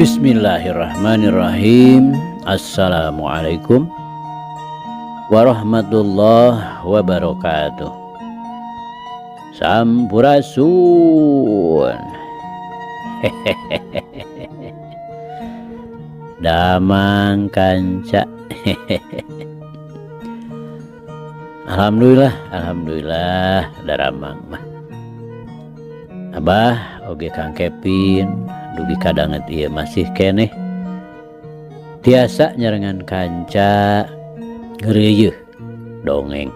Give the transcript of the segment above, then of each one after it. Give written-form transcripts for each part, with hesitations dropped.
Bismillahirrahmanirrahim. Assalamualaikum warahmatullahi wabarakatuh. Sampurasun. Damang kanca. Alhamdulillah daramang mah. Abah oge Kang Kevin dugi kadanget ieu masih keneh tiasa nyarengan kanca ngeureuyeun dongeng.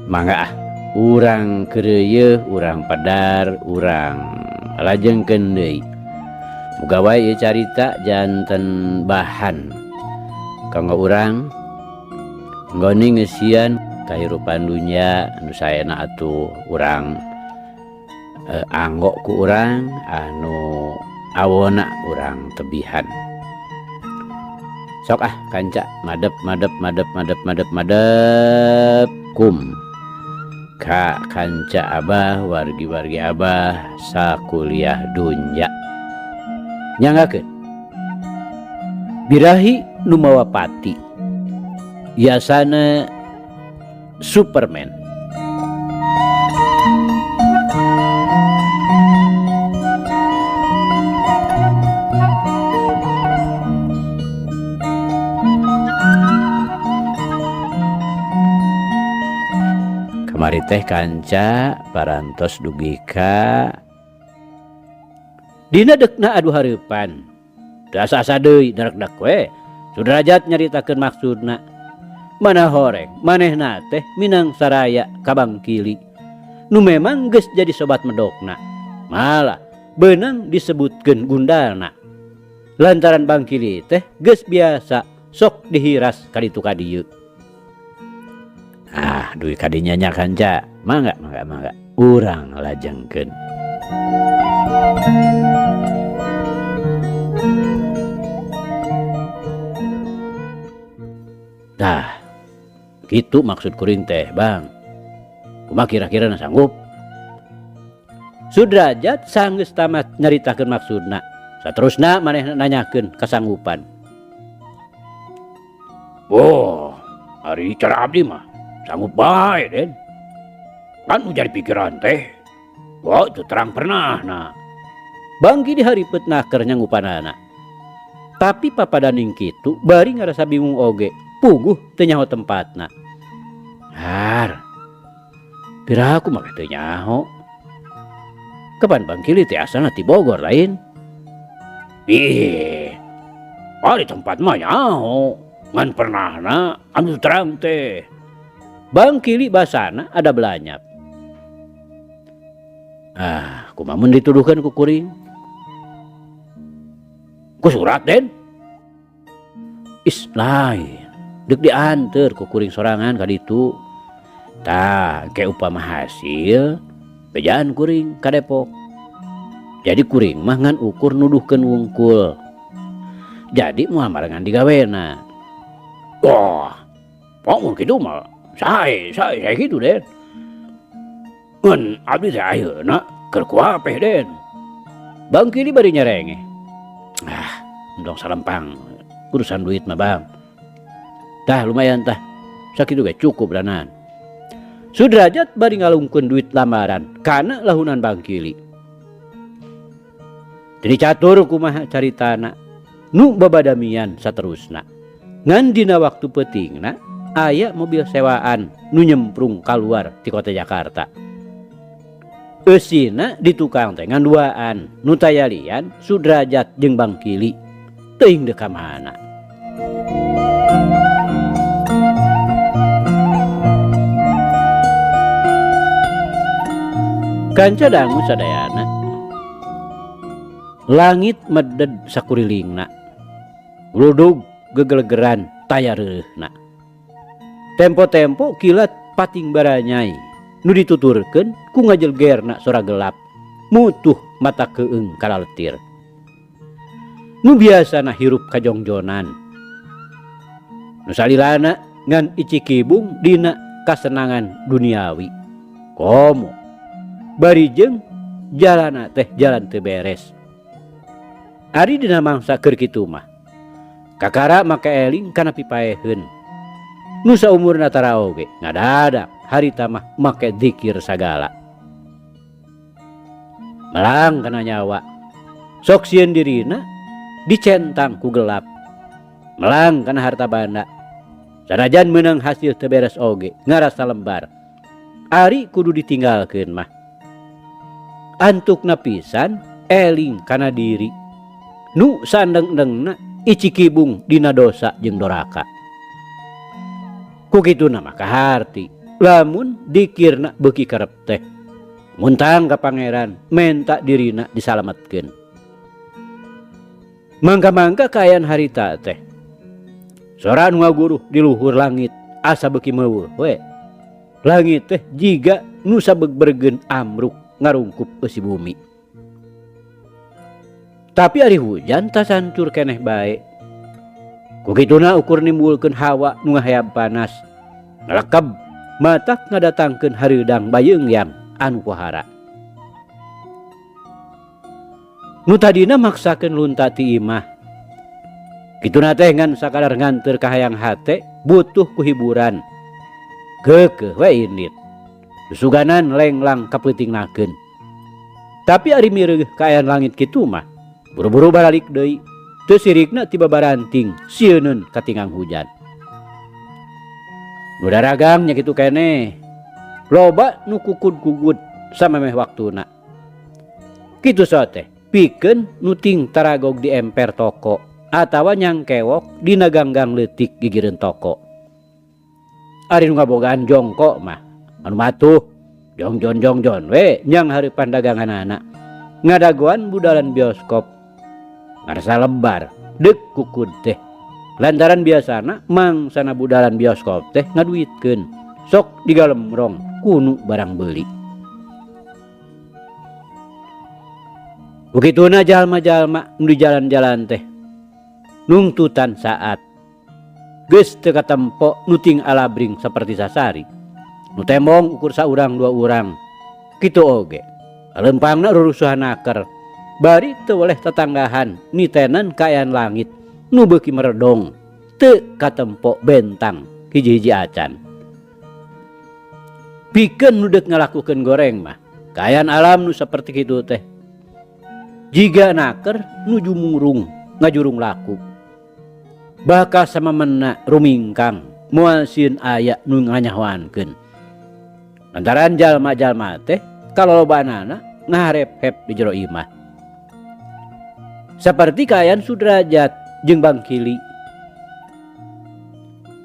Mangga urang keureuyeun, urang padar, urang lajengkeun deui. Muga wae ieu carita janten bahan kanggo urang nggoni ngeusian kahirupan dunya anu saena atuh urang anggo ku urang anu awona urang tebihan. Sok kanca madep kum ka kanca abah wargi-wargi abah sakuliah dunya. Nyanggakeun birahi nu mawa pati biasana Superman. Kamari teh kanca parantos dugi ka dina dekna adu hareupan. Teu asa-asa deui darak-darak we. Sudrajat nyaritakeun maksudna. Mana horeng manehna teh minang saraya ka Bangkili nu memang geus jadi sobat medokna. Malah beunang disebutkeun gundalna. Lantaran Bangkili teh geus biasa sok dihiras ka ditu ka dieu. Duit kadinya nya kanca, mangga. Urang lajengkeun. Tah, kitu maksud kuring teh, Bang. Kumaha kira-kira sanggup? Sudrajat sanggeus tamat nyaritakeun maksudna. Saterusna maneh nanyakeun kasanggupan. Oh, ari cara abdi mah sanggup bae, Den. Kan ujar pikiran teh. Wah, itu terang pernah na. Bangki diharipetna keur nyanggupanana. Tapi papadaning kitu bari ngarasa bingung oge. Puguh teu nyaho tempatna. Har. Piraku mah teu nyaho. Kapan Bangkili teh asalna ti Bogor lain? Ari tempat mah nyaho. Ngan pernahna anu terang teh. Bangkili basana ada belanyap. Kumaha mun dituduhkeun ku kuring? Ku surat, Den. Lain. Deuk dianteur ku kuring sorangan ka ditu. Tah, ke upama hasil bejaan kuring ka Depok. Jadi kuring mah ngan ukur nuduhkeun wungkul. Jadi moal marangan digawena. Wah, mun kitu mah sae kitu, Den. Ngan abdi teh ayeuna keur kuapeh, Den. Bangkili bari nyarenge. Endong salempang urusan duit mah, Bang. Tah lumayan tah. Sakitu ge cukup danan. Sudrajat bari ngalungkeun duit lamaran kana lahunan Bangkili. Jadi catur kumaha caritana nu babadamian saterusna. Ngan dina waktu peutingna aya mobil sewaan nu nyemprung kaluar ti kota Jakarta. Eusina di tukang teh nganduaan nu tayalian Sudrajat jeung Bangkili teuing deuk ka mana. Kanca dangu sadayana. Langit meded sakurilingna. Gludug gegelegeran tayareureuna. Tempo-tempo kilat pating baranyai nu dituturkeun ku ngajelgerna sora gelap mutuh mata keung kalaletir. Nu biasana hirup kajongjonan. Nu salilana ngan icikibung dina kasenangan duniawi. Komo barijeng jalana teh jalan teu beres. Ari dina mangsa keur kitu mah kakara make eling kana pipaeheun nu saumurna tara oge ngadadak harita mah make dzikir sagala. Melang kana nyawa sok sieun dirina dicentang ku gelap. Melang kana harta banda sanajan meunang hasil teu beres oge ngarasa lembar ari kudu ditinggalkeun mah. Antukna pisan eling kana diri nu sandeng-dengna icikibung dina dosa jeung doraka. Ku kituna mah kaharti lamun dikirna beuki karep teh muntang ka pangeran menta dirina disalametkeun. Mangka-mangka kaayaan harita teh sora nu ngaguruh di luhur langit asa beuki meuweuh we. Langit teh jiga nu sabegbergeun amruk ngarungkup eusi bumi. Tapi ari hujan tas hancur keneh bae. Ku kituna ukur nimbulkeun hawa nu ngahayap panas. Ngalekeb matak ngadatangkeun hareudang bayeungyang anu pohara. Nu tadina maksakeun lunta ti imah. Kituna teh ngan sakadar nganteur ka hayang hate butuh ku hiburan. Keukeuh we indit. Susuganan lenglang kapeutingnakeun. Tapi ari mireugeuh kaayaan langit kitu mah buru-buru balik deui teu sirikna tiba baranting sieunun katingang hujan. Nu daragang nya kitu keneh loba nu kukud-kukud samemeh waktuna. Kitu sote pikeun nu ting taragog di emper toko atawa nyangkewok dina ganggang leutik gigireun toko. Ari nu ngabogaan jongko mah anu matuh jongjon we nyang hareupan daganganana ngadagoan budalan bioskop ngarasa lebar deuk kukud teh lantaran biasana mangsana budalan bioskop teh ngaduitkeun sok digalemrong kunu barang beuli. Begituna jalma-jalma nu di jalan-jalan teh nungtutan saat geus teu katempo nu ting alabring saperti sasari nu tembong ukur saurang dua urang kitu oge lempangna rurusuhan aker bari teu oleh tetanggahan nitenan kaayaan langit nu beuki meredong teu katempo bentang hiji-hiji acan. Pikeun nu deuk ngalakukeun goreng mah kaayaan alam nu saperti kitu teh jiga naker nu jumurung ngajurung laku bakal samemena rumingkang moal sieun aya nu nganyahoankeun lantaran jalma-jalma teh kalolobanana ngaharep-hep di jero imah. Saperti kaayaan Sudrajat jeung Bangkili.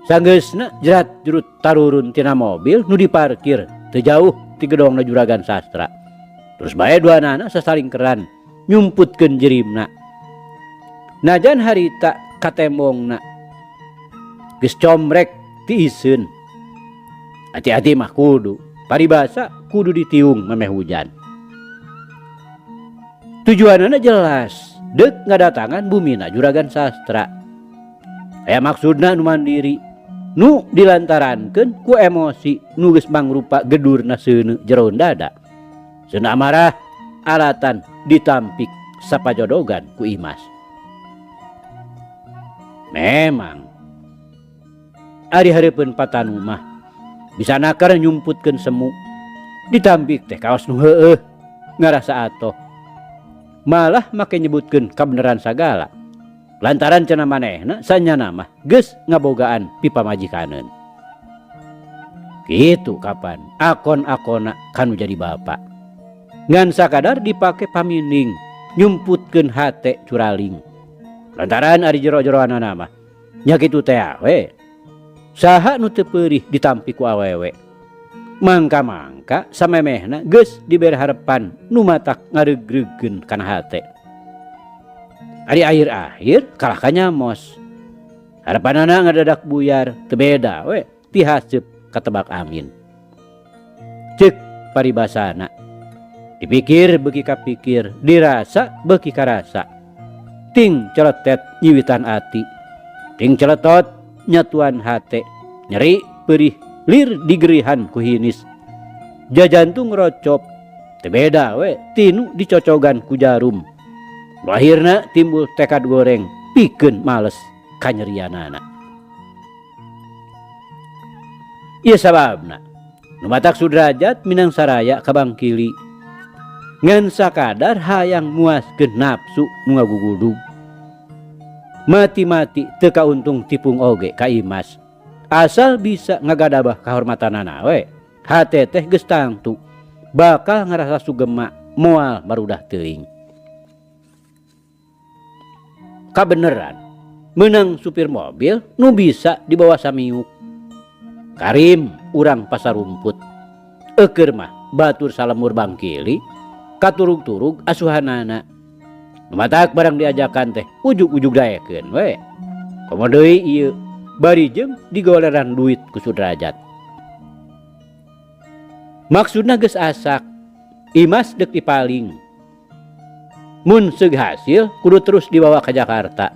Sanggeusna jerat jurut tarurun tina mobil nu diparkir teu jauh ti gedongna Juragan Sastra. Terus bae duanana sasalingkeran nyumputkeun jerimna. Najan harita katembongna geus comrek ti iseun. Hati-hati mah kudu, paribasa kudu ditiung memeh hujan. Tujuanana jelas deuk ngadatangan bumina Juragan Sastra. Aya maksudna nu mandiri nu dilantarankeun ku emosi nu geus mangrupa gedurna seuneu jero dada. Seuneu amarah alatan ditampik sapajodogan ku Imas. Memang ari hareupeun patanu mah bisa nakar nyumputkeun semu ditampik teh kaos nu heueuh ngarasa atoh. Malah make nyebutkeun kabeneran sagala lantaran cenah manehna sanyana mah geus ngabogaan pipamajikaneun. Kitu kapan akon-akona kanu jadi bapa ngan sakadar dipake paminding nyumputkeun hate curaling lantaran ari jero-jeroanana mah nya kitu teh we saha nu teu peurih ditampi ku awewe. Mangka-mangka samemehna geus dibere harepan nu matak ngaregreugeun kana hate. Ari akhir-akhir kalah ka nyamos. Harepanana ngadadak buyar teu beda we ti haseup katebak amin. Ceuk paribasana. Dipikir beuki kapikir, dirasa beuki karasa. Ting celetet nyiwitan ati. Ting celetot nyatuan hate. Nyeri perih lir digerihan ku hinis. Jajantung rocop teu beda we tinu dicocogan ku jarum. Akhirna timbul tekad goreng pikeun males kanyerianana. Ieu sababna nu matak Sudrajat minang saraya ka Bangkili ngan sakadar hayang muaskeun nafsu nu ngagugudug. Mati-mati teu kauntung tipung oge ka Imas. Asal bisa ngagadabah kahormatanana we, hate teh geus tangtu bakal ngarasa sugema moal marudah teuing. Kabeneran menang supir mobil nu bisa dibawa samiuk. Karim urang pasar rumput. Eukeur mah batur salemur Bangkili katurug-turug asuhanana. Matak barang diajakan teh ujug-ujug daekeun we. Komo deui ieu bari jeung digoleran duit ku Sudrajat. Maksudna geus asak, Imas deuk dipaling. Mun seug hasil kudu terus dibawa ke Jakarta.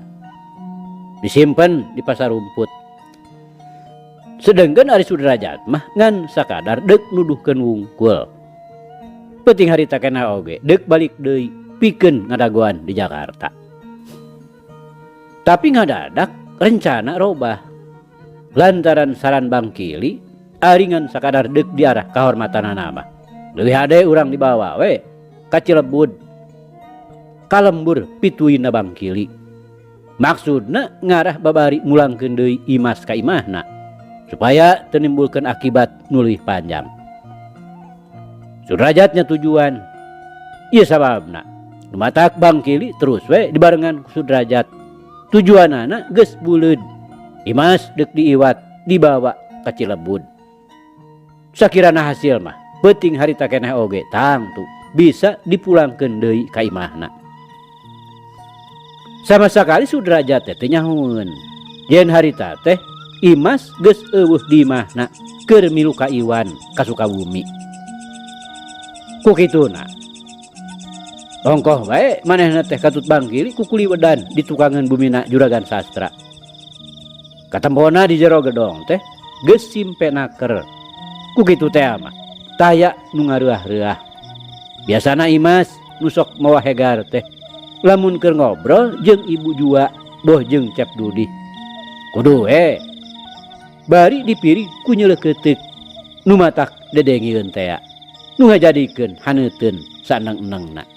Disimpen di pasar rumput. Sedengkeun ari Sudrajat mah ngan sakadar deuk nuduhkeun wungkul. Penting harita keneh oge deuk balik deui pikeun ngadagoan di Jakarta. Tapi ngadadak rencana robah. Lantaran saran Bangkili aringan sakadar deuk diarah kahormatanana mah. Leuwih hade urang dibawa we ka Cilebud. Kalembur pituina Bangkili. Maksudna ngarah babari mulangkeun deui Imas ka imahna supaya teu nimbulkeun akibat nu leuwih panjang. Sudrajatnya tujuan. Ieu sababna nu matak Bangkili terus we dibarengan ku Sudrajat. Tujuanana geus buleud. Imas deuk diiwat dibawa ka Cilebud. Sakirana hasil mah penting harita keneh oge tangtu bisa dipulangkeun deui ka imahna. Sama sekali Sudrajat teh nyahoeun yen harita teh Imas geus eueuh di imahna keur milu ka Iwan ka Sukabumi. Ku kituna ongkoh bae manehna teh katut Bangkili ku kuli wedan di tukangan bumina Juragan Sastra. Katempona di jero gedong teh geus simpenaker. Ku kitu teh mah taya nu ngareuah-reuah. Biasana Imas nu sok mawa hegar teh lamun keur ngobrol jeung Ibu Jua boh jeung Cep Dudi. Kudu bari dipiri ku nyeleukeuteup nu matak dedengieun teh nu ngajadikeun haneuteun saneng-enengna.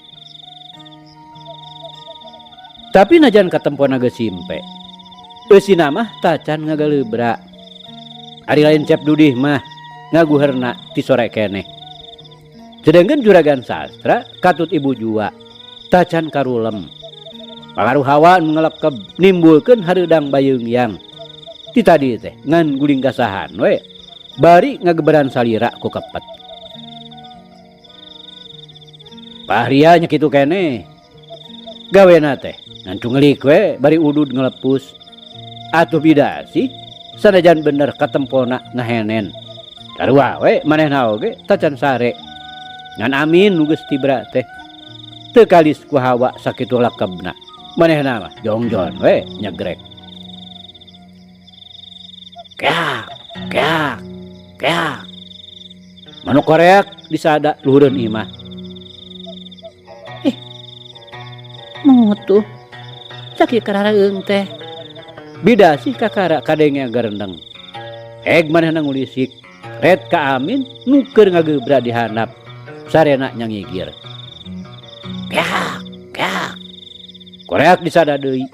Tapi najan katempona geus simpe, eusina mah tacan ngagaleubra. Ari lain Cep Dudi mah ngaguherna ti sore keneh. Sedengkeun Juragan Sastra katut Ibu Jua tacan karulem. Pangaruh hawa nu ngelekeb nimbulkeun hareudang bayeungyang. Ti tadi teh ngan guling gasahan we bari ngageberan salira ku kepet. Pahria nya kitu keneh. Gawena teh ngancu ngelik we bari udud ngelepus. Atuh bidasi sanajan bener katempona ngahenen. Sarua we manehna oge tacan sare. Ngan amin nu geus tibra teh. Teu kalis ku hawa sakitu lakebna. Manehna mah jongjon we nyegrek. Keak, keak, keak. Manuk koreak disada luhureun imah. Mutu cak ieu kararaeung teh. Bidasi kakara kadenge garendeng. Eg manehna ngulisik. Red ka Amin nu keur ngageubra di handap. Sarena nyangigir. Keak, keak. Koreak disada deui.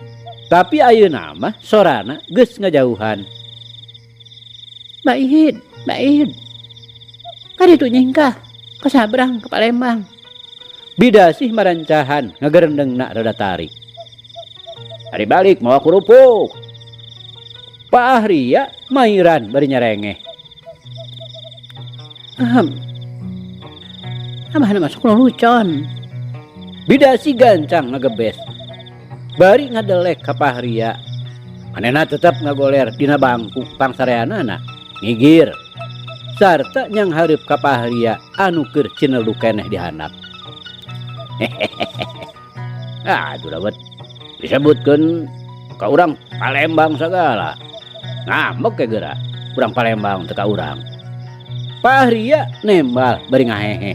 Tapi ayeuna mah sorana geus ngajauhan. Baihid, baihid. Kaditu nyingkah ka sabrang ka Palembang. Bidasih marancahan ngagerendengna rada tarik. Ari balik mawa kurupuk. Pak Ahria mairan bari nyarengeh. Abahna masuk lelucon. Bidasi gancang ngagebes. Bari ngadelek ka Pak Ahria. Manehna tetep ngagoler dina bangku pangsareanana. Ngigir. Sarta nyang hareup ka Pak Ahria anu keur cinelu keneh di handap. Aduh dawet disebutkeun ka urang Palembang sagala. Ngambek ke geura urang Palembang teu ka urang. Pak Ahria nembal bari ngahehe.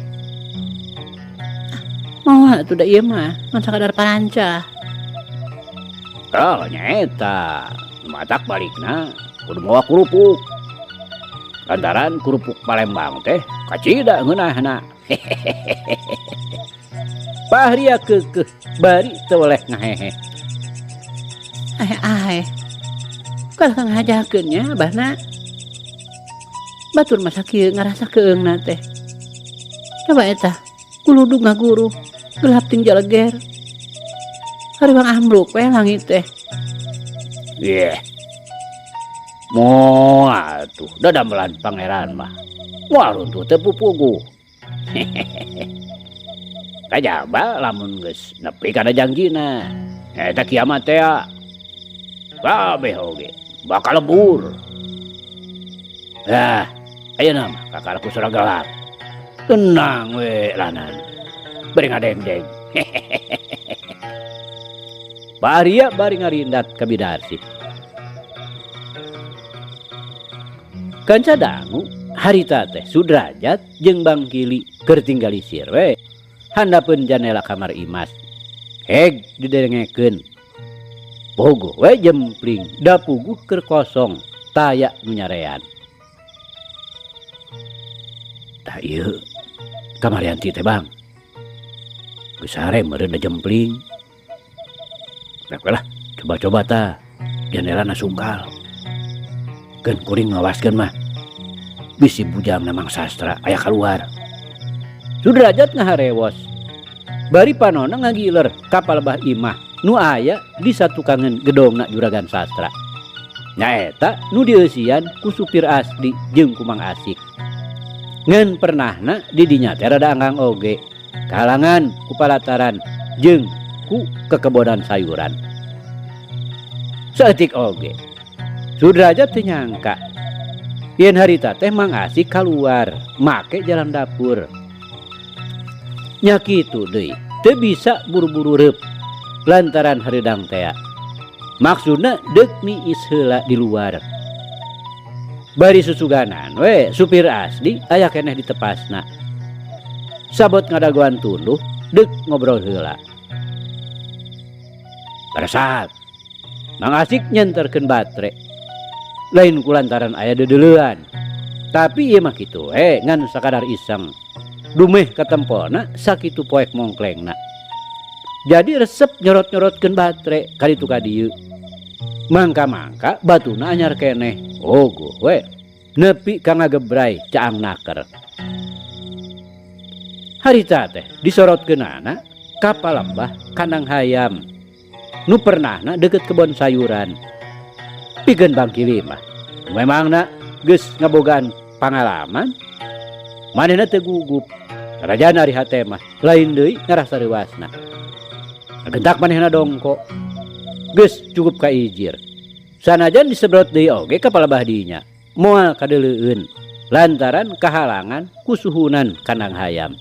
Moal atuh da ieu mah ngan sakadar paranca. Oh nyaeta matak balikna kudu mawa kerupuk lantaran kerupuk Palembang teh kacida ngeunahna. Pahria keukeuh bari teu oleh ngahehe. Ahe kalau kang ngajakeun nya abahna batur masa kieu ngarasa keungna teh. Coba eta kuludug ngaguru gelap ting jaleger. Hariwang ambruk we langit teh. Yeah. Moal atuh dadamelan pangeran mah. Moal runtuh teu pupugu. Kajaba lamun geus nepi kana janjina. Eta kiamat teh kabeh oge bakal lebur. Ayeuna mah kakaraku surah gelap. Tenang we lanan. Bari ngadengdeng. Pahria bari ngarindat ka Bidarsi. Kanca dangu harita teh Sudrajat jeung Bang Kili keur tinggali sir we handapeun janela kamar Imas. Heg didengekeun. Bogo we jempling da puguh keur kosong taya nu nyarean. Tah ieu kamar Yanti teh Bang. Geus sare meureun da jempling. Rek lah coba-coba tah janelana sungkal. Keun kuring ngawaskeun mah. Bisi bujang namang sastra aya kaluar. Sudrajat ngaharewos. Bari panonna ngagiler ka palebah imah nu aya di satukangan gedongna juragan sastra. Nyaeta nu dieusian ku supir Asdi jeung ku Mang Asik. Ngan pernahna di dinya teh rada anggang oge. Kalangan ku palataran jeung ku kekebonan sayuran. Saeutik oge Sudrajat teu nyangka yen harita teh Mang Asik kaluar make jalan dapur. Nya kitu deui teu bisa buru-buru reup lantaran hareudang teh. Maksudna deuk niis heula di luar. Bari susuganan we supir Asdi aya keneh di tepasna. Sabot ngadagoan tunduh deuk ngobrol heula. Pada saat Mang Asik nyenterkeun batre. Lain kulantaran aya dedeleuan. Tapi ieu mah kitu ngan sakadar iseng. Dumeh katempona sakitu poek mongklengna. Jadi resep nyorot-nyorotkeun batre ka ditu ka dieu. Mangka-mangka batuna anyar keneh. Ogo we nepi ka ngagebrai caang naker. Harita teh disorotkeunana ka palembah kandang hayam nu pernahna deukeut kebon sayuran. Pikeun Bang Kili mah memangna geus ngabogaan pangalaman. Manehna teu gugup. Rajana ari hate mah lain deui ngarasa reuasna. Gentak manehna dongko. Geus cukup ka ijir. Sanajan disebrot deui oge ka palebah dinya. Moal kadeuleueun lantaran kahalangan ku suhunan kandang hayam.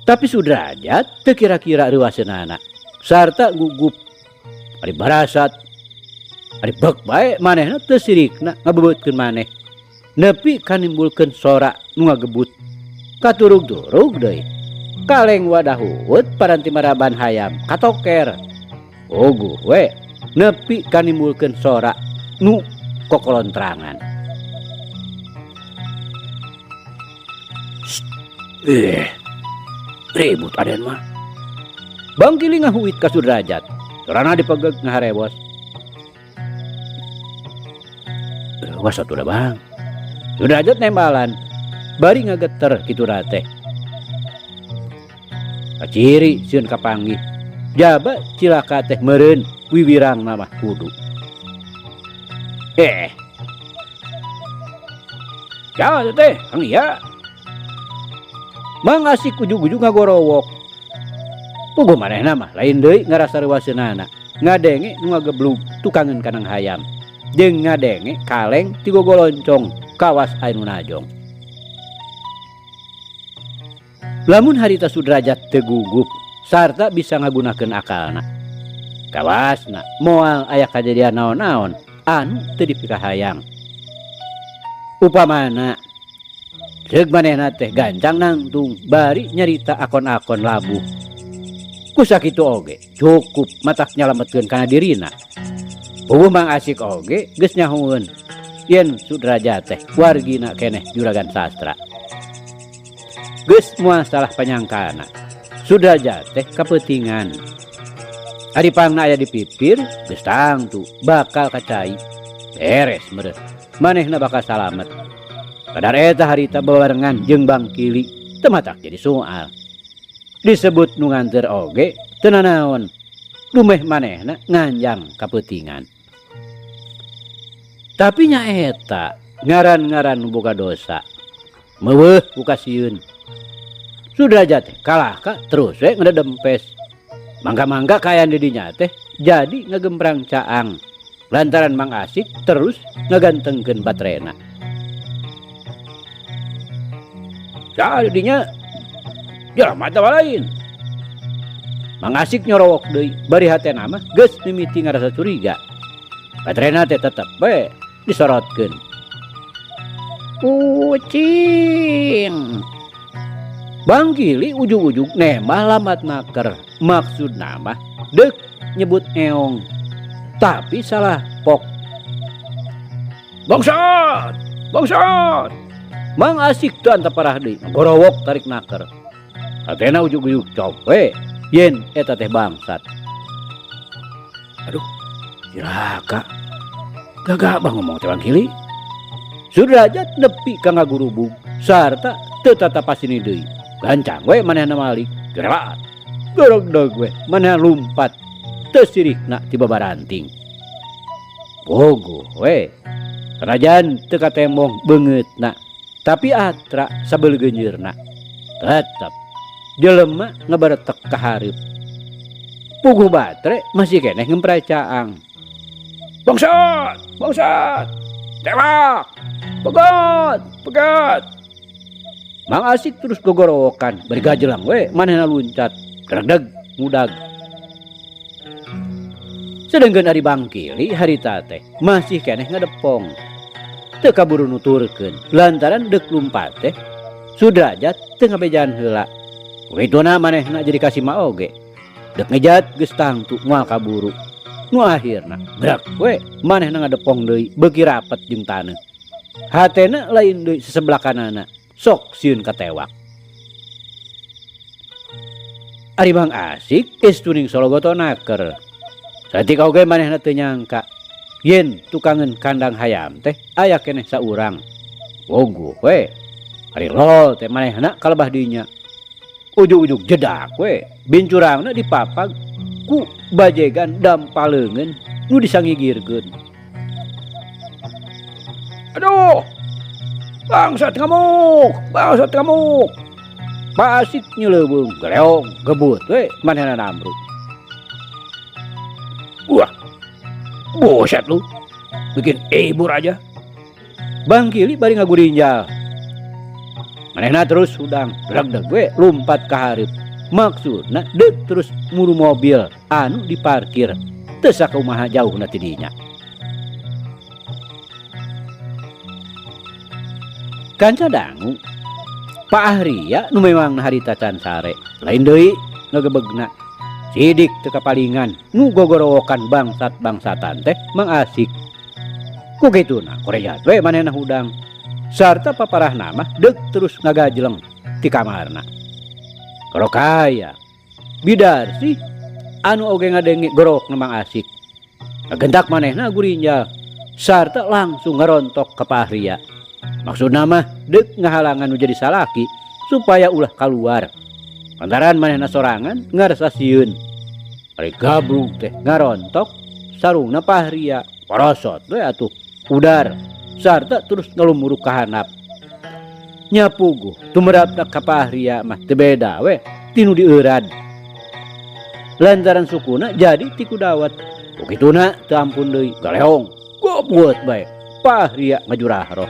Tapi Sudrajat teu kira-kira reuaseunana. Sarta gugup. Ari barasat. Ari beuk bae manehna teu sirikna ngabebeutkeun maneh. Nepi kanimbulkeun sora nu ngagebut. Katurug-turug deui. Kaleng wadahut paranti maraban hayam katoker. Oguh we nepi kanimbulkeun sora nu kokolontrangan. Ribut aden mah. Bang Kili ngahuit ka Sudrajat. Sorana dipegeg ngaharewos. Was atuh da Bang. Sudrajat nembalan. Bari ngageter kitu teh. Kaciri sieun kapanggih. Jaba cilaka teh meureun wiwirang mah kudu. Jawa teh Kang Iya. Mang Asik ujug-ujug ngagorowok. Puguh manehna mah lain deui ngarasa reuaseunana. Ngadenge nu ngageblug tukangeun kandang hayam. Jeung ngadenge kaleng ti gogoloncong kawas anu najong. Lamun harita Sudrajat teu gugup sarta bisa ngagunakeun akalna. Kawasna moal aya kajadian naon-naon anu teu dipikahayang. Upamana Ceuk manehna teh gancang nangtung bari nyarita akon-akon labuh. Ku sakitu oge cukup matak nyalametkeun kana dirina. Puguh Mang Asik oge geus nyahoeun yen Sudrajat teh wargina keneh juragan sastra. Geus moal salah panyangkana. Sudrajat teh kapeutingan. Ari pangna aya di pipir geus tangtu bakal kacai. Beres meureun. Manehna bakal salamet. Kadar eta harita babarengan jeung Bang Kili teu matak jadi soal. Disebut nu nganteur oge teu nanaon. Dumeh manehna nganjang kapeutingan. Tapi nya eta ngaran-ngaran nu boga dosa. Meuweuh ku kasieun. Sudrajat teh kalah ka terus we ngedempes. Mangga-mangga kaayaan di dinya teh jadi ngagemprang caang. Lantaran Mang Asik terus ngagantengkeun baterena. Jadi dinya jelema teh lain. Mang Asik nyorowok deui bari hatena mah geus mimiti ngarasa curiga. Baterena teh tetep we disorotkeun. Kucing. Bang Kili ujug-ujug nembah lambat naker. Maksudna mah deuk nyebut eong. Tapi salah pok. Bangsat! Bangsat! Mang Asik teu antep parah deui, gorowok tarik naker. Hatena ujug-ujug cop we yen eta teh bangsat. Aduh, cilaka. Gagabah ngomong teh Bang Kili. Sudrajat nepi ka ngagurubug sarta teu tatapasini deui. Gancang we manehna malik. Gerelat. Gorogdog we manehna lumpat teu sirikna ti babaranting. Bogoh we. Kerajaan teu katembong beungeutna, tapi atra sabeul geunjeurna. Tetep jelema ngabaretek ka hareup. Puguh batre masih keneh ngemprai caang. Bangsat! Bangsat! Tewak! Pegat! Pegat! Mang Asik terus gogorowokan, bergajelang we manehna luncat, gerdeg mudag. Sedengkeun ari Bang Kili harita teh masih keneh ngadepong. Teu kaburu nuturkeun lantaran deuk lumpat teh Sudrajat teu ngabejaan heula. Kituna manehna jadi kasima oge. Deuk ngejat geus tangtu moal kaburu. Nu akhirna brak we manehna ngadepong deui beuki rapet jeung taneuh. Hatena lain deui sesebelah kanana. Sok sieun katewak. Ari Bang Asik geus tuning sologoto naker. Satika oge manehna teu nyangka yen tukangeun kandang hayam teh aya keneh saurang. Bogoh we. Ari rol teh manehna kalebah dinya. Ujug-ujug jedak we. Bincurangna dipapag ku bajegan dampaleungeun nu disangigirkeun. Aduh. Bangsat ngamuk, bangsat ngamuk. Pak Asik nyeleuweung, galeong, gebut we manehna nambruk. Wah. Boset lu. Bikin ebur aja. Bang Kili bari ngagurinjal. Manehna terus hudang, dragdag we lumpat ka hareup. Maksudna deuk terus muru mobil anu diparkir teu sakumaha jauhna ti dinya. Kanca dangu Pak Ahria nu memang harita can sare lain deui ngagebegna sidik teu kapalingan nu gogorowokan bangsat-bangsatan teh Mang Asik. Ku kituna korejat we manehna hudang sarta paparahna mah deuk terus ngagajleng ti kamarna. Kalau kaya Bidarsi anu oge ngadenge gorokna Mang Asik ngagentak manehna gurinjal sarta langsung ngarontok ka Pak Ahria. Maksudna mah deuk ngahalangan nu jadi salaki supaya ulah kaluar. Lantaran manehna sorangan ngarasa sieun. Ari gabrug teh ngarontok sarungna Pak Ahria porosot we atuh udar sarta terus ngalumuruk ka handap. Nya puguh tumerapna ka Pak Ahria mah teu beda we tinu dieurad. Lantaran sukuna jadi ti Kudawat. Ukituna teu ampun deui galeong gobuet bae Pak Ahria ngajurah roh.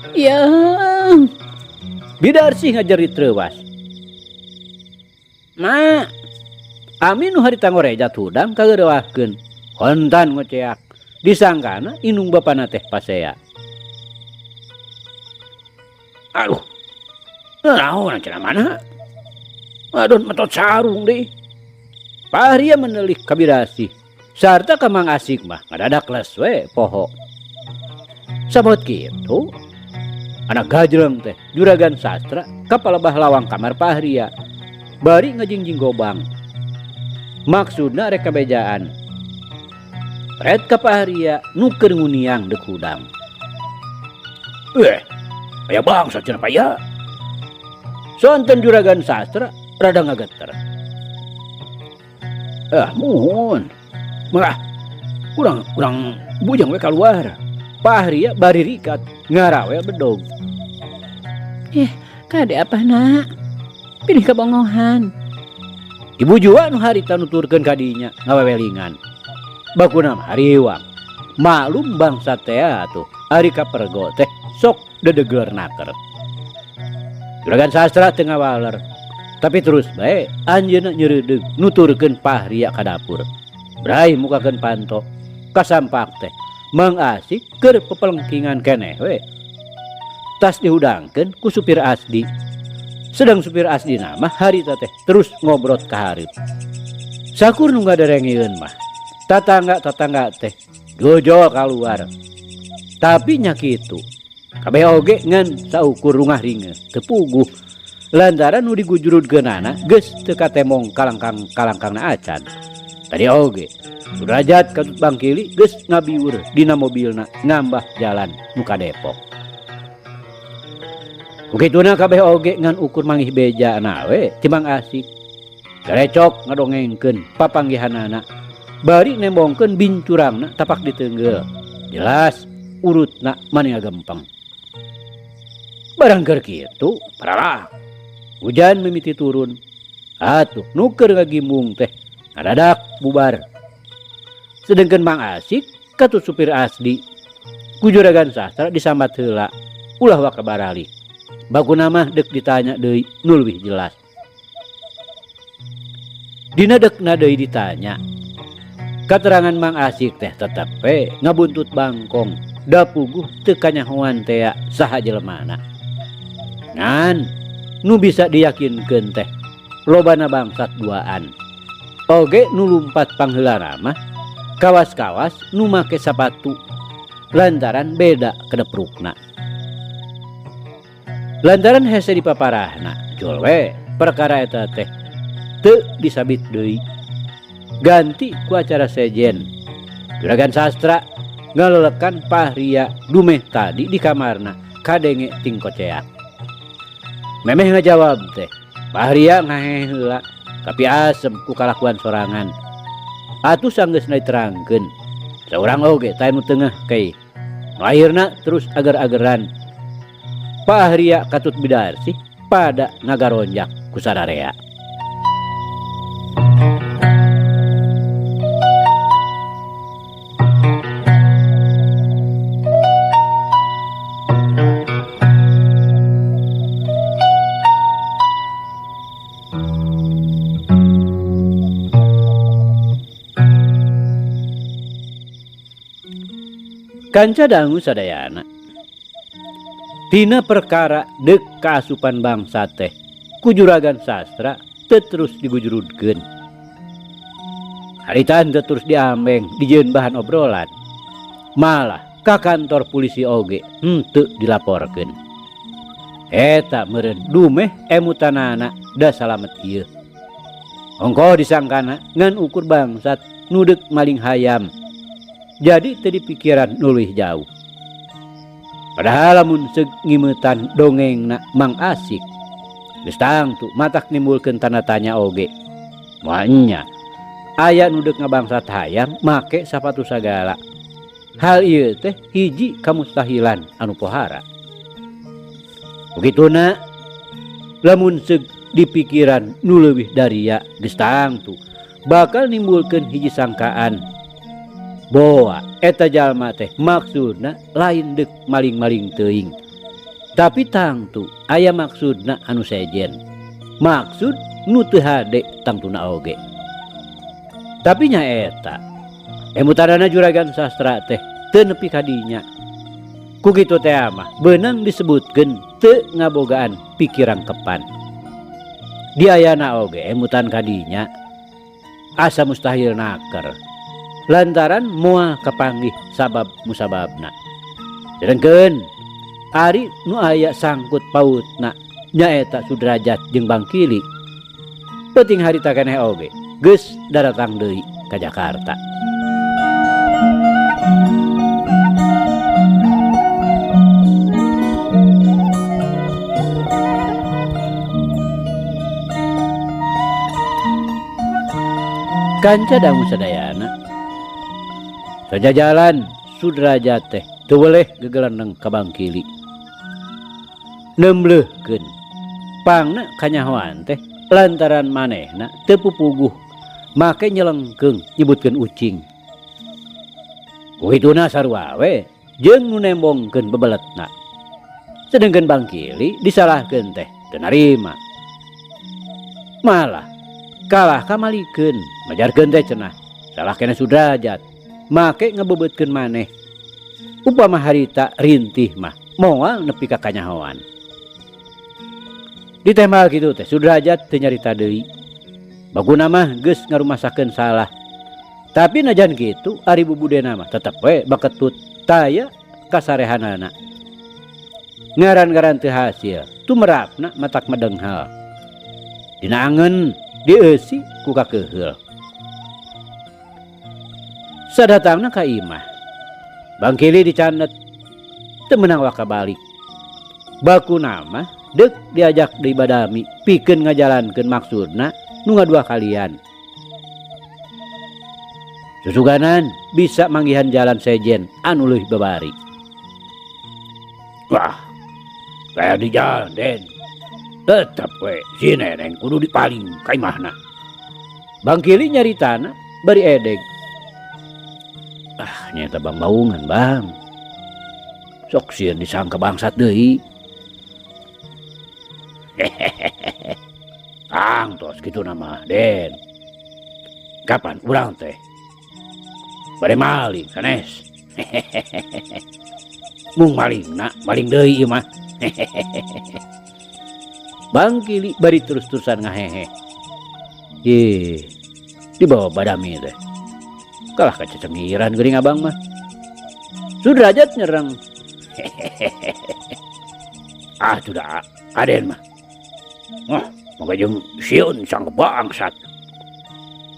Ya. Bidarsi ngajerit treuwas. Ma, Amin nu harita ngorejat hudang Aduh, naon cenah mana? Aduh, metot sarung deh. Pahria menelih kabirasi. Sarta ka Mang Asik mah ngadadak les we poho. Sabot kitu, anak gajreng teh juragan sastra kapalebah lawang kamar Pahria. Bari ngajingjing gobang. Maksudna rek kabejaan. Red ka Pahria nuker nguniang dek hudang. Aya bangsa cenah paya. Sonten juragan sastra rada ngageter. Muhun. Mah kurang bujang we keluar. Pahria bari rikat ngarawe bedog. Kade apa nak? Pilih kebongohan. Ibu jua nu harita nuturkeun kadinya ngawewelingan. Bakuna mah hariwang. Maklum bangsa teh atuh ari kapergo teh sok dedegeur naker. Juragan sastra teu ngawaler. Tapi terus bae anjeunna nyeureudeg nuturkeun Pahria ka dapur. Brai mukakeun panto kasampak teh Mang Asik keur pepelengkingan keneh we. Tas dihudangkeun ku supir Asdi. Sedang supir Asdi nama harita teh terus ngobrot ka hareup. Sakur nu ngaderengieun mah tatangga teh gojo kaluar. Tapi nya kitu kabeh oge ngan saukur rungah ringe teu puguh. Lantaran nu digujurudkeunana geus teu katemong kalangkangna acan. Tadi oge Sudrajat katut Bangkili geus ngabiur dina mobilna ngambah jalan muka Depok. Ukituna kabeh oge ngan ukur manggih beja nawe Cimang Asik. Garecok ngadongengkeun papanggihanana. Bari nembongkeun bincurangna tapak diteungeul. Jelas urutna maneh gempeng. Barang keur kitu, paralah. Hujan mimiti turun. Atuh nuker ngagimbung teh ngadadak bubar. Sedengkeun Mang Asik katut supir Asdi ku juragan sastra disambat heula ulah wa kabarali. Bakuna mah deuk ditanya deui nu leuwih jelas. Dina deukna deui ditanya. Katerangan Mang Asik teh tetep we ngabuntut bangkong da puguh teu kanyahoan tea saha jelemana. Ngan nu bisa diyakinkeun teh lobana bangsat duaan. Oge nu lumpat pangheulana mah kawas-kawas nu make sapatu lantaran beda kedeprukna. Lantaran hese dipaparahna jol we perkara eta teh teu disabit deui. Ganti ku acara sejen. Juragan sastra ngalelekan Pahria dumeh tadi di kamarna kadenge ting koceak. Memeh ngajawab teh Pahria ngahehe heula tapi asem ku kalakuan sorangan. Atuh sanggeusna diterangkeun saurang oge tah nu teungeh kei. Akhirna terus ager-ageran. Pahria katut bidarsih pada ngagaronjak ku sadarea. Kanca dangu sadayana. Tina perkara deuk kaasupan bangsa teh ku juragan sastra teu terus digujurudkeun. Harita teu terus diambeng dijieun bahan obrolan. Malah ka kantor polisi oge henteu dilaporkeun. Eta meureun dumeh emutanana da salamet ieu. Ongko disangkana ngan ukur bangsat nu deuk maling hayam. Jadi tadi pikiran nuluih jauh. Padahal lamun seug ngimeutan dongengna Mang Asik geus tangtu matak nimbulkeun tanda tanya oge. Moalnya aya nu deuk ngabangsat hayam make sapatu sagala. Hal ieu teh hiji kamustahilan anu pohara. Begituna lamun seug dipikiran nu leuwih daria geus tangtu bakal nimbulkeun hiji sangkaan. Boa eta jalma teh maksudna lain deuk maling-maling teuing. Tapi tangtu aya maksudna anu sejen. Maksud nu teu hade tangtuna oge. Tapi nya eta emutanana juragan sastra teh teu nepi ka dinya. Ku kitu teh mah beunang disebutkeun teu ngabogaan pikiran kepan. Di ayana oge emutan kadinya asa mustahil naker lantaran moal kapanggih sabab musababna. Sedengkeun ari nu aya sangkut pautna nyaeta Sudrajat jeung Bangkili penting harita keneh oge geus daratang deui ka Jakarta. Kanca dangu sadayana sajajalan Sudrajat teh teu boleh gegeleneng ka Bangkili. Nembleukeun pangna kanyahoan teh lantaran manehna teu pupuguh make nyelengkeung nyebutkeun ucing. Kuituna sarua we jeung nu nembongkeun bebeletna. Sedengkeun Bangkili disalahkeun teh teu narima. Malah kalah kamalikeun majarkeun teh cenah salah keneh Sudrajat make ngebebetkeun maneh. Upama harita rintih mah moal nepi ka kanyahoan. Di teh kitu teh Sudrajat teu nyarita deui. Baguna mah geus ngarumasakeun salah. Tapi najan kitu ari bubudena mah tetep we baketut taya kasarehanana. Ngaran-ngaran teu hasil tumerapna matak medenghal. Dina angeun dieusi ku kakeheul. Sadatangna ka imah Bangkili dicanet teu meunang waka balik. Bakuna mah deuk diajak deui Badami pikeun ngajalankeun maksudna nu ngadua kalian. Susuganan bisa manggihan jalan sejen anu leuwih babari. Wah, saya di jalan Den. Tetep we si Neneng kudu dipaling ka imahna. Bangkili nyaritana bari edeg. Ah, nyata Bang Baungan, Bang. Sok sieun disangka bangsat deui. Kang tos kitu nama Den. Kapan urang teh bade maling sanes. Mung malingna maling deui ieu mah. Bangkili bari terus-terusan ngahehe. Dibawa Badami teh kalah kacecengiran geuning abang mah. Sudrajat nyerang. Ah sudah Aden mah. Wah, mangga jeung sieun sang bangsat.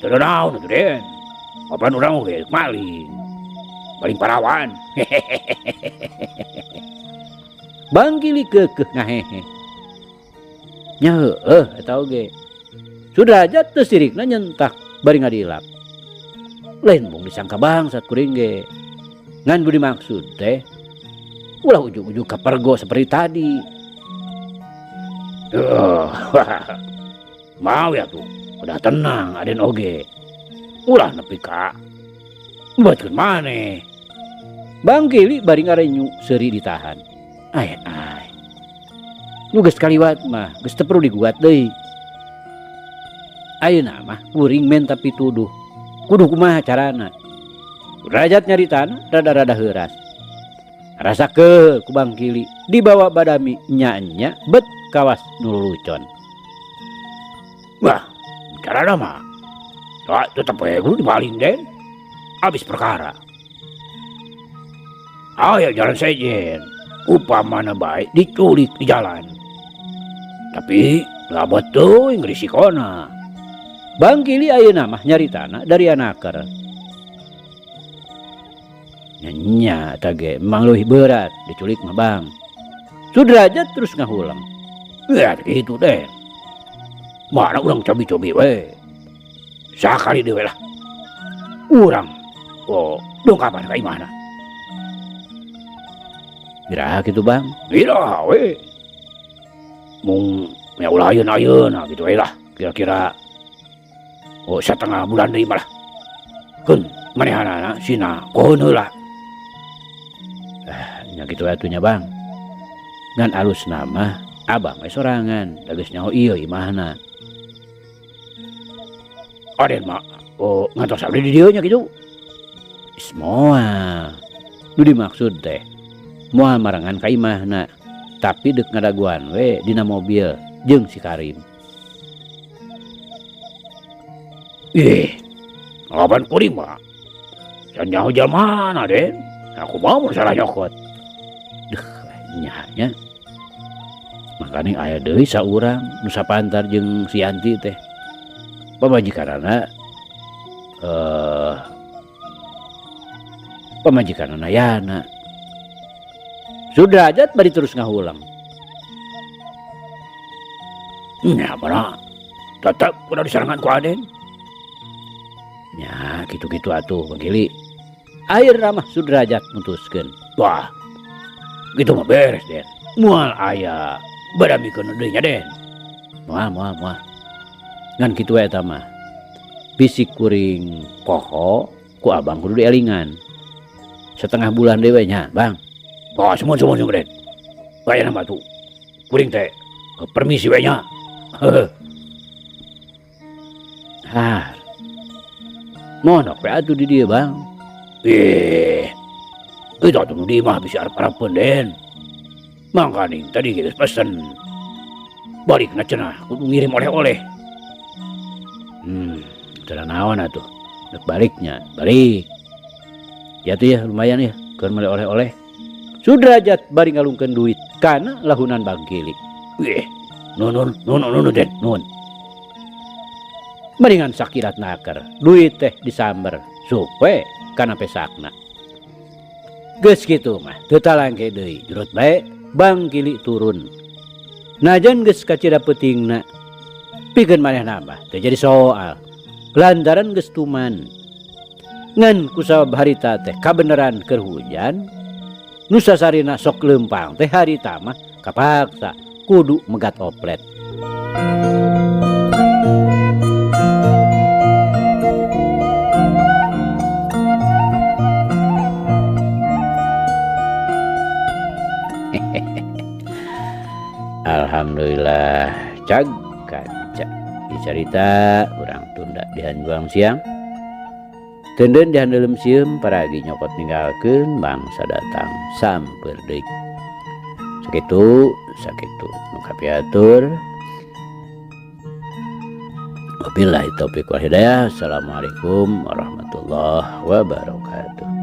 Teu naon atuh Den. Papan urang oge maling. Maling parawan. Bangkili keukeuh ngahehe. Nya heueuh eta oge. Sudrajat teu sirikna nyentak bari ngadilap. Lain mung disangka bangsat kuring ge. Ngan budi maksud teh ulah ujug-ujug kapergo seperti tadi. Mau ya tuh, udah tenang Aden oge. Ulah nepi ka buatkeun maneh. Bangkili bari ngarenyu seuri ditahan. Ai. Nu geus kaliwat mah geus teu perlu digugat deui. Ayeuna mah kuring menta pituduh. Kudu kumaha carana. Sudrajat nyaritana rada-rada heuras. Rasakeun ku Bangkili dibawa Badami nya-nya bet kawas nu lulucon. Wah, carana mah tetep we kudu dipaling Den. Abis perkara. Aya jalan sejen. Upamana bae diculik di jalan. Tapi labot teuing risikona. Bangkili ayeuna mah nyaritana dari anaker. Nya tage emang leuwih berat diculik mah Bang. Sudrajat terus ngahulang. Ya gitu Den. Mana urang cobi-cobi we. Sakali dewe lah. Urang dongkapan ka imahna. Biraha kitu Bang? Biraha we. Mung nya ulah ayeuna gitu we lah. Kira-kira satengah bulan deui malah. Keun manehanana sina pohon heula. Nya kitu atunya Bang. Ngan alus nama abang we sorangan, da geus nyaho ieu imahna. Aden mah ngantos abdi di dieu nya kitu. Moal. Nu dimaksud teh moal marangan ka imahna, tapi dek ngadaguan we dina mobil jeung si Karim. Lawan kuring mah can nyaho jalmana Den, aku mau salah nyokot. Nyanya makanya aya deui saurang nu sapantar jeung si Yanti teh pamajikanana Yana Sudrajat bari terus ngahulang. Nya mana tetep kudu disarangan ku Aden. Ya gitu-gitu atuh Bang Kili. Air ramah Sudrajat mutuskeun. Wah, gitu mah beres Den. Moal aya badamikeun deui nya Den. Moal. Ngan kitu we eta mah. Bisik kuring poho ku abang kudu dielingan. Setengah bulan dewe nya, Bang. Wah, semua Den. Bayar nama tuh. Kuring teh permisi we nya. Har. Monok we atuh di dieu, Bang. Itu tuh di mah bisa arep-arepeun Den. Mangkaning tadi geus pesen. Balikna cenah kudu ngirim oleh-oleh. Cenah naon atuh? Dek baliknya, balik. Ya tuh ya lumayan ya, keur meuli oleh-oleh. Sudrajat bari ngalungkeun duit kana lahunan Bang Kili. Nun Den, nun. Mendingan sakirat naker, duit teh disamber, supe kana pesakna. Geus kitu mah, teu talangke deui, jurut bae Bang Kili turun. Najan geus kacida peutingna, pikeun manehna mah teu jadi soal. Lantaran geus tuman. Ngan kusabab harita teh kabeneran keur hujan, nu sasarina sok leumpang teh harita mah kapaksa kudu megat oplet. Alhamdulillah cag kanca dicarita urang tunda di hanjuang siang. Tenden di handeulem sieum paragi nyokot ninggalkeun bangsa datang samper deui. Sakitu nu kapiatur. Wabillahi taufiq wal hidayah. Assalamualaikum warahmatullahi wabarakatuh.